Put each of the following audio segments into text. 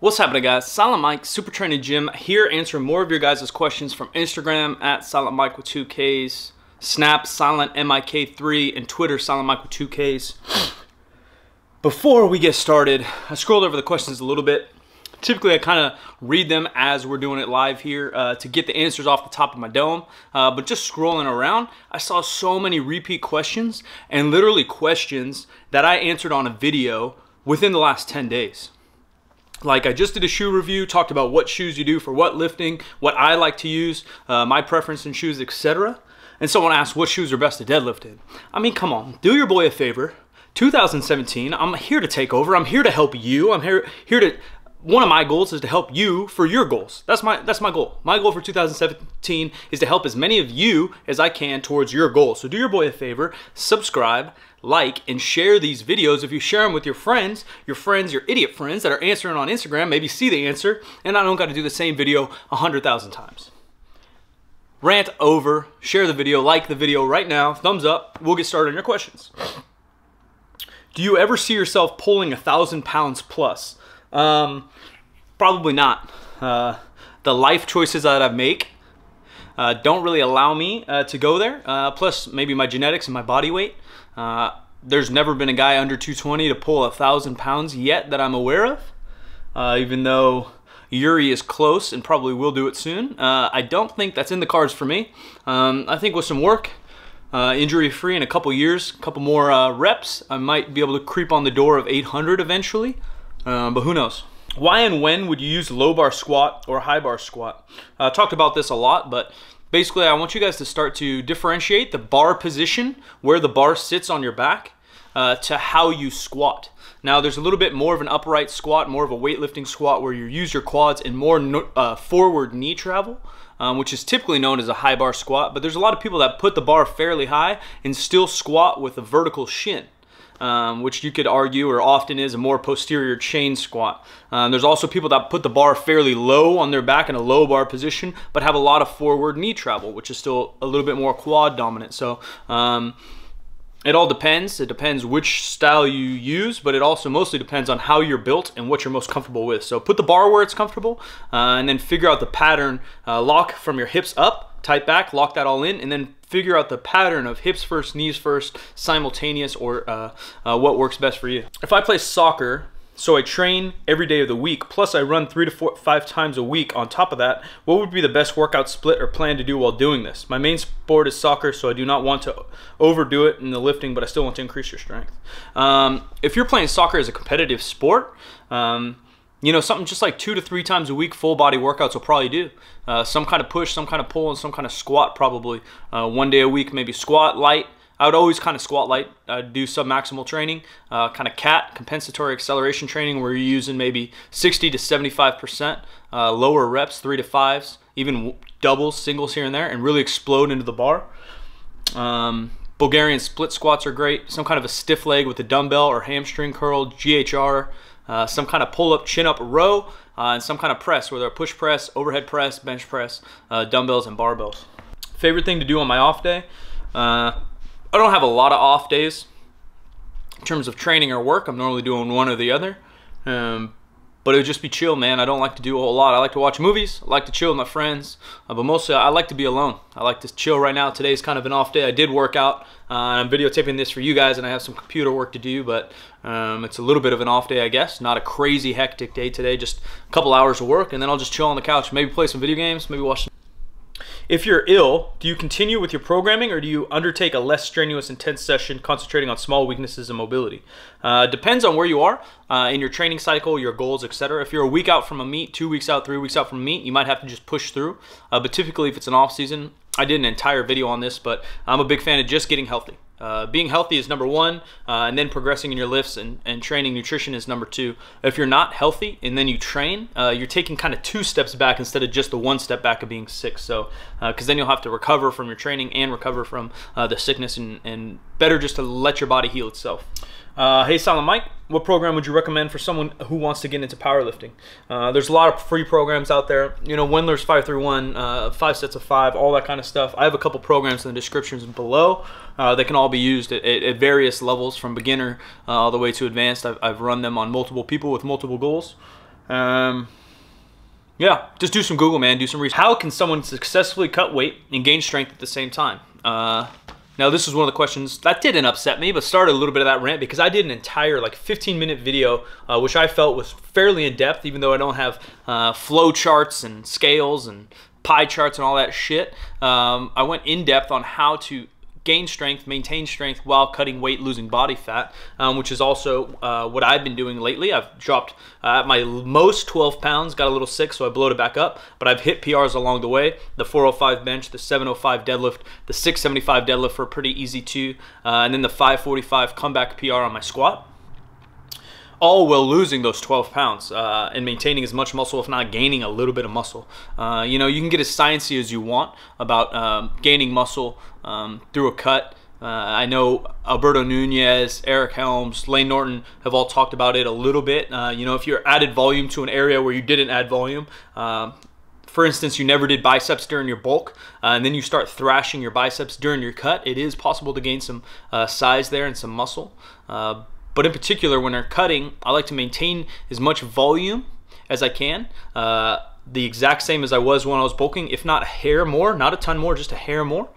What's happening, guys? Silent Mike, Super Training Gym, here answering more of your guys' questions from Instagram at Silent Mike with 2Ks, Snap, Silent MIK3, and Twitter, Silent Mike with 2Ks. Before we get started, I scrolled over the questions a little bit. Typically, I kind of read them as we're doing it live here to get the answers off the top of my dome. But just scrolling around, I saw so many repeat questions and literally questions that I answered on a video within the last 10 days. Like, I just did a shoe review, talked about what shoes you do for what lifting, what I like to use, my preference in shoes, etc. And someone asked what shoes are best to deadlift in. I mean, come on, do your boy a favor. 2017, I'm here to take over. I'm here to help you. I'm here to... One of my goals is to help you for your goals. That's my goal. My goal for 2017 is to help as many of you as I can towards your goals. So do your boy a favor, subscribe, like, and share these videos. If you share them with your friends, your idiot friends that are answering on Instagram, maybe see the answer, and I don't got to do the same video 100,000 times. Rant over, share the video, like the video right now, thumbs up, we'll get started on your questions. Do you ever see yourself pulling 1,000 pounds plus? Probably not. The life choices that I make don't really allow me to go there. Plus maybe my genetics and my body weight. There's never been a guy under 220 to pull 1,000 pounds yet that I'm aware of. Even though Yuri is close and probably will do it soon. I don't think that's in the cards for me. I think with some work, injury-free in a couple years, a couple more reps, I might be able to creep on the door of 800 eventually. But who knows? Why and when would you use low bar squat or high bar squat? I talked about this a lot, but basically I want you guys to start to differentiate the bar position, where the bar sits on your back, to how you squat. Now there's a little bit more of an upright squat, more of a weightlifting squat where you use your quads and more forward knee travel, which is typically known as a high bar squat. But there's a lot of people that put the bar fairly high and still squat with a vertical shin. Which you could argue or often is a more posterior chain squat. There's also people that put the bar fairly low on their back in a low bar position, but have a lot of forward knee travel, which is still a little bit more quad dominant. So it all depends. It depends which style you use, but it also mostly depends on how you're built and what you're most comfortable with. So put the bar where it's comfortable, and then figure out the pattern. Lock from your hips up, tight back, lock that all in, and then figure out the pattern of hips first, knees first, simultaneous, or what works best for you. If I play soccer, so I train every day of the week, plus I run 3 to 5 times a week on top of that, what would be the best workout split or plan to do while doing this? My main sport is soccer, so I do not want to overdo it in the lifting, but I still want to increase your strength. If you're playing soccer as a competitive sport, you know, something just like 2 to 3 times a week, full body workouts will probably do. Some kind of push, some kind of pull, and some kind of squat probably. 1 day a week, maybe squat light. I would always kind of squat light. I'd do sub-maximal training, kind of CAT, compensatory acceleration training, where you're using maybe 60 to 75%, lower reps, 3 to 5s, even doubles, singles here and there, and really explode into the bar. Bulgarian split squats are great. Some kind of a stiff leg with a dumbbell or hamstring curl, GHR. Some kind of pull-up, chin-up row, and some kind of press, whether a push press, overhead press, bench press, dumbbells, and barbells. Favorite thing to do on my off day? I don't have a lot of off days in terms of training or work. I'm normally doing one or the other. But it would just be chill, man. I don't like to do a whole lot. I like to watch movies. I like to chill with my friends. But mostly, I like to be alone. I like to chill right now. Today's kind of an off day. I did work out. I'm videotaping this for you guys, and I have some computer work to do. But it's a little bit of an off day, I guess. Not a crazy, hectic day today. Just a couple hours of work, and then I'll just chill on the couch. Maybe play some video games. Maybe watch some. If you're ill, do you continue with your programming, or do you undertake a less strenuous, intense session concentrating on small weaknesses and mobility? Depends on where you are in your training cycle, your goals, etc. If you're a week out from a meet, 2 weeks out, 3 weeks out from a meet, you might have to just push through. But typically, if it's an off season, I did an entire video on this, but I'm a big fan of just getting healthy. Being healthy is number 1, and then progressing in your lifts and training nutrition is number 2. If you're not healthy and then you train, you're taking kind of 2 steps back instead of just the 1 step back of being sick. So, because then you'll have to recover from your training and recover from the sickness, and better just to let your body heal itself. Hey Silent Mike, what program would you recommend for someone who wants to get into powerlifting? There's a lot of free programs out there. You know, Wendler's 531, 5 sets of 5, all that kind of stuff. I have a couple programs in the descriptions below that can all be used at various levels, from beginner all the way to advanced. I've run them on multiple people with multiple goals. Yeah, just do some Google, man. Do some research. How can someone successfully cut weight and gain strength at the same time? Now, this is one of the questions that didn't upset me, but started a little bit of that rant because I did an entire like 15-minute video, which I felt was fairly in depth, even though I don't have flow charts and scales and pie charts and all that shit. I went in depth on how to gain strength, maintain strength while cutting weight, losing body fat, which is also what I've been doing lately. I've dropped at my most 12 pounds, got a little sick, so I bloated back up, but I've hit PRs along the way. The 405 bench, the 705 deadlift, the 675 deadlift were pretty easy too, and then the 545 comeback PR on my squat. All while losing those 12 pounds and maintaining as much muscle, if not gaining a little bit of muscle. You know, you can get as sciencey as you want about gaining muscle through a cut. I know Alberto Nunez, Eric Helms, Lane Norton have all talked about it a little bit. You know, if you're added volume to an area where you didn't add volume, for instance, you never did biceps during your bulk, and then you start thrashing your biceps during your cut, it is possible to gain some size there and some muscle. But in particular, when they're cutting, I like to maintain as much volume as I can. The exact same as I was when I was bulking, if not a hair more, not a ton more, just a hair more.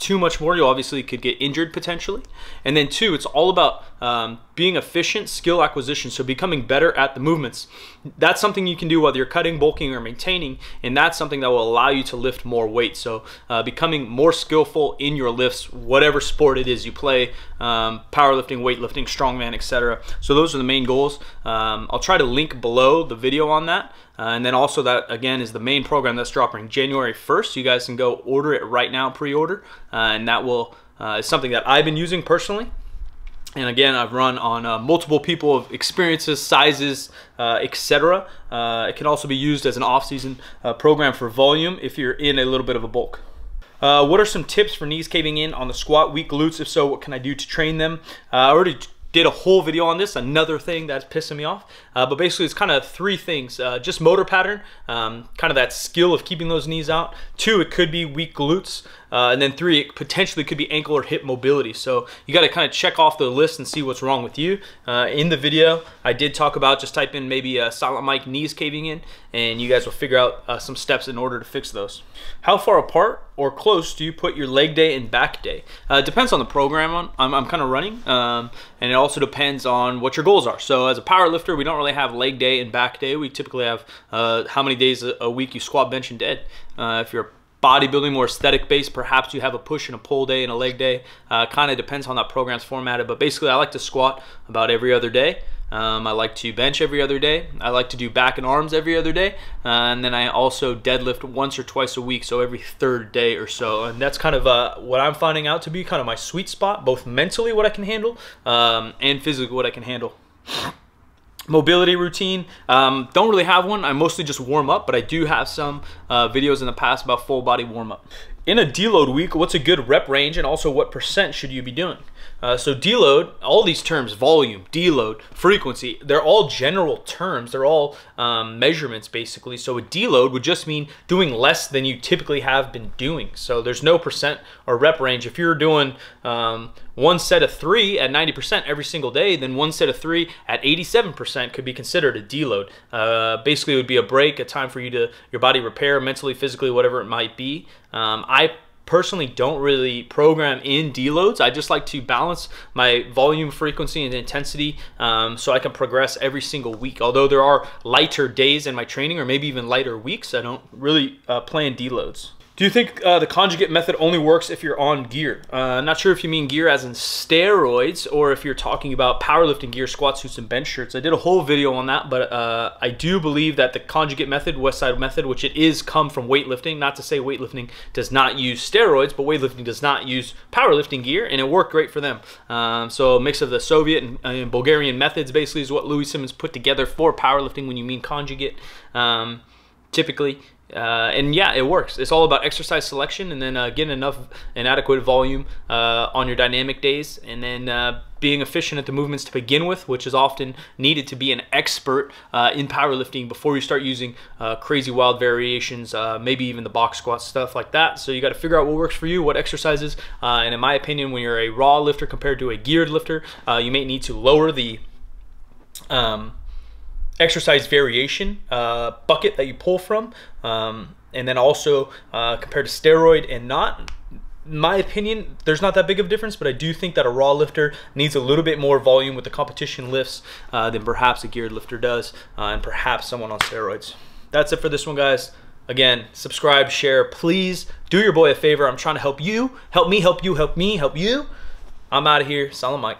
Too much more, you obviously could get injured potentially. And then two, it's all about being efficient, skill acquisition, so becoming better at the movements. That's something you can do whether you're cutting, bulking, or maintaining, and that's something that will allow you to lift more weight. So becoming more skillful in your lifts, whatever sport it is you play, powerlifting, weightlifting, strongman, etc. So those are the main goals. I'll try to link below the video on that. And then also that, again, is the main program that's dropping January 1st. You guys can go order it right now, pre-order. And that will is something that I've been using personally. And again, I've run on multiple people of experiences, sizes, etc. It can also be used as an off-season program for volume if you're in a little bit of a bulk. What are some tips for knees caving in on the squat, weak glutes? If so, what can I do to train them? I already did a whole video on this, another thing that's pissing me off. But basically it's kind of three things. Just motor pattern, kind of that skill of keeping those knees out. Two, it could be weak glutes. And then three, it potentially could be ankle or hip mobility. So you got to kind of check off the list and see what's wrong with you. In the video, I did talk about, just type in maybe Silent Mike knees caving in, and you guys will figure out some steps in order to fix those. How far apart or close do you put your leg day and back day? It depends on the program I'm kind of running, and it also depends on what your goals are. So as a power lifter, we don't really have leg day and back day. We typically have how many days a week you squat, bench, and dead. If you're bodybuilding, more aesthetic based, perhaps you have a push and a pull day and a leg day. Kind of depends on how that program's formatted, but basically I like to squat about every other day. I like to bench every other day. I like to do back and arms every other day. And then I also deadlift once or twice a week, so every third day or so. And that's kind of what I'm finding out to be kind of my sweet spot, both mentally what I can handle and physically what I can handle. Mobility routine, don't really have one. I mostly just warm up, but I do have some videos in the past about full body warm up. In a deload week, what's a good rep range, and also what % should you be doing? So deload, all these terms, volume, deload, frequency, they're all general terms. They're all measurements basically. So a deload would just mean doing less than you typically have been doing. So there's no % or rep range. If you're doing one set of 3 at 90% every single day, then one set of 3 at 87% could be considered a deload. Basically it would be a break, a time for you to, your body repair mentally, physically, whatever it might be. I personally don't really program in deloads. I just like to balance my volume, frequency, and intensity so I can progress every single week. Although there are lighter days in my training, or maybe even lighter weeks, I don't really plan deloads. Do you think the conjugate method only works if you're on gear? I'm not sure if you mean gear as in steroids, or if you're talking about powerlifting gear, squat suits, and bench shirts. I did a whole video on that, but I do believe that the conjugate method, West Side method, which it is come from weightlifting. Not to say weightlifting does not use steroids, but weightlifting does not use powerlifting gear, and it worked great for them. So a mix of the Soviet and Bulgarian methods basically is what Louis Simmons put together for powerlifting when you mean conjugate, typically. And yeah, it works. It's all about exercise selection, and then getting enough and adequate volume on your dynamic days, and then being efficient at the movements to begin with, which is often needed to be an expert in powerlifting before you start using crazy wild variations, maybe even the box squat, stuff like that. So you got to figure out what works for you, what exercises, and in my opinion, when you're a raw lifter compared to a geared lifter, you may need to lower the exercise variation bucket that you pull from, and then also compared to steroid and not. In my opinion, there's not that big of a difference, but I do think that a raw lifter needs a little bit more volume with the competition lifts than perhaps a geared lifter does, and perhaps someone on steroids. That's it for this one, guys. Again, subscribe, share. Please do your boy a favor. I'm trying to help you, help me, help you, help me, help you. I'm out of here. Silent Mike.